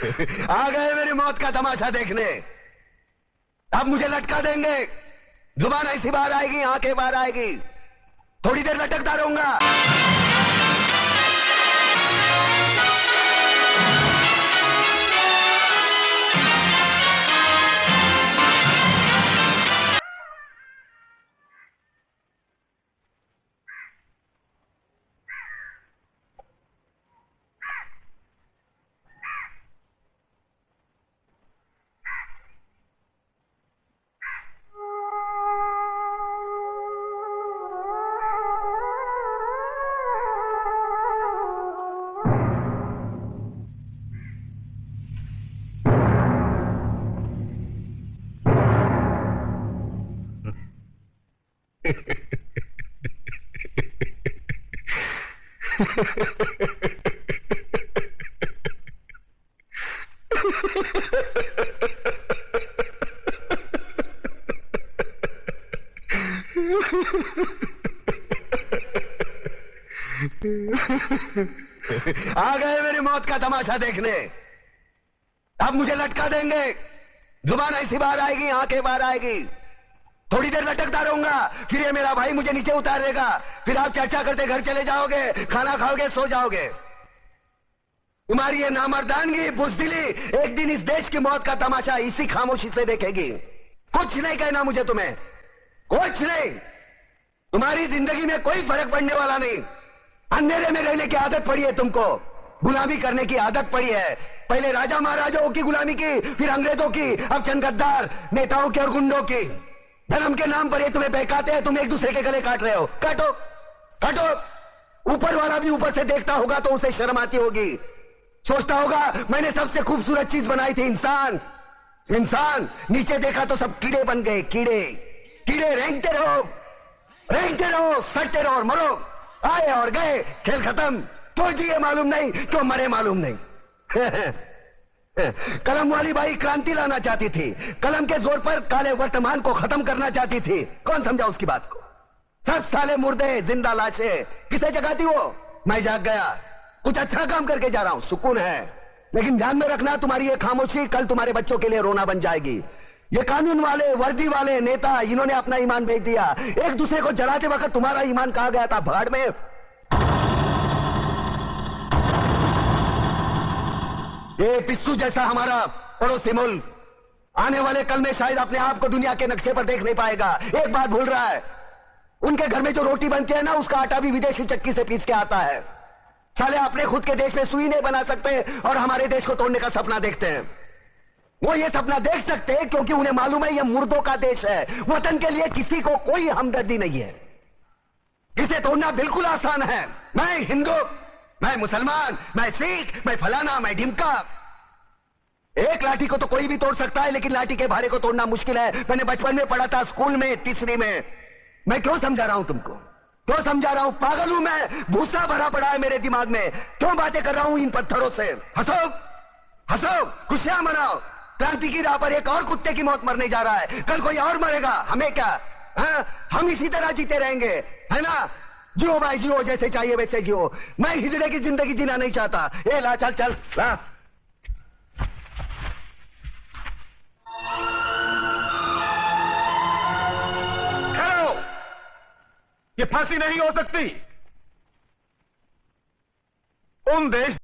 आ गए मेरी मौत का तमाशा देखने। अब मुझे लटका देंगे, जुबान ऐसी बाहर आएगी, आंखें बाहर आएगी, थोड़ी देर लटकता रहूंगा। आ गए मेरी मौत का तमाशा देखने। अब मुझे लटका देंगे, जुबान ऐसी बाहर आएगी, आंखें बाहर आएगी, थोड़ी देर लटकता रहूंगा। फिर ये मेरा भाई मुझे नीचे उतार देगा, फिर आप चर्चा करते घर चले जाओगे, खाना खाओगे, सो जाओगे। तुम्हारी ये नामर्दानगी, बुज़दिली एक दिन इस देश की मौत का तमाशा इसी खामोशी से देखेगी। कुछ नहीं कहना मुझे, तुम्हें कुछ नहीं। तुम्हारी जिंदगी में कोई फर्क पड़ने वाला नहीं। अंधेरे में रहने की आदत पड़ी है तुमको, गुलामी करने की आदत पड़ी है। पहले राजा महाराजाओं की गुलामी की, फिर अंग्रेजों की, अब चंद गद्दार नेताओं की और गुंडों की। धर्म के नाम पर ये तुम्हें बहकाते हैं, तुम एक दूसरे के गले काट रहे हो। काटो काटो। ऊपर वाला भी ऊपर से देखता होगा तो उसे शर्म आती होगी, सोचता होगा मैंने सबसे खूबसूरत चीज बनाई थी, इंसान। इंसान नीचे देखा तो सब कीड़े बन गए, कीड़े कीड़े। रेंगते रहो, सटते रहो और मरो। आए और गए, खेल खत्म। क्यों जिए मालूम नहीं, क्यों मरे मालूम नहीं। कलम वाली बाई क्रांति लाना चाहती थी, कलम के जोर पर काले वर्तमान को खत्म करना चाहती थी। कौन समझा उसकी बात को? सब साले मुर्दे, जिंदा लाशें। किसे जगाती वो? मैं जाग गया, कुछ अच्छा काम करके जा रहा हूं, सुकून है। लेकिन ध्यान में रखना, तुम्हारी ये खामोशी कल तुम्हारे बच्चों के लिए रोना बन जाएगी। ये कानून वाले, वर्दी वाले नेता, इन्होंने अपना ईमान बेच दिया। एक दूसरे को जलाते वक्त तुम्हारा ईमान कहा गया था, भाड़ में। ये पिस्सू जैसा हमारा पड़ोसी मुल्क आने वाले कल में शायद अपने आप को दुनिया के नक्शे पर देख नहीं पाएगा। एक बात भूल रहा है, उनके घर में जो रोटी बनती है ना, उसका आटा भी विदेशी चक्की से पीस के आता है। साले अपने खुद के देश में सुई नहीं बना सकते और हमारे देश को तोड़ने का सपना देखते हैं। वो ये सपना देख सकते हैं क्योंकि उन्हें मालूम है ये मुर्दों का देश है। वतन के लिए किसी को कोई हमदर्दी नहीं है। इसे तोड़ना बिल्कुल आसान है। मैं हिंदू, मैं मुसलमान, मैं सिख, मैं फलाना, मैं ढिमका। एक लाठी को तो कोई भी तोड़ सकता है, लेकिन लाठी के भारे को तोड़ना मुश्किल है। मैंने बचपन में पढ़ा था, स्कूल में, तीसरी में। मैं क्यों समझा रहा हूं तुमको, क्यों समझा रहा हूं? पागल हूं मैं, भूसा भरा पड़ा है मेरे दिमाग में। क्यों बातें कर रहा हूं इन पत्थरों से? हंसो हंसो, खुशियां मनाओ। क्रांति की राह पर एक और कुत्ते की मौत मरने जा रहा है, कल कोई और मरेगा, हमें क्या? हम इसी तरह जीते रहेंगे, है ना? जियो भाई जियो, जैसे चाहिए वैसे जियो। मैं हिजड़े की जिंदगी जीना नहीं चाहता। ए ला, चल चल ला। खड़ो, ये फांसी नहीं हो सकती। उन देश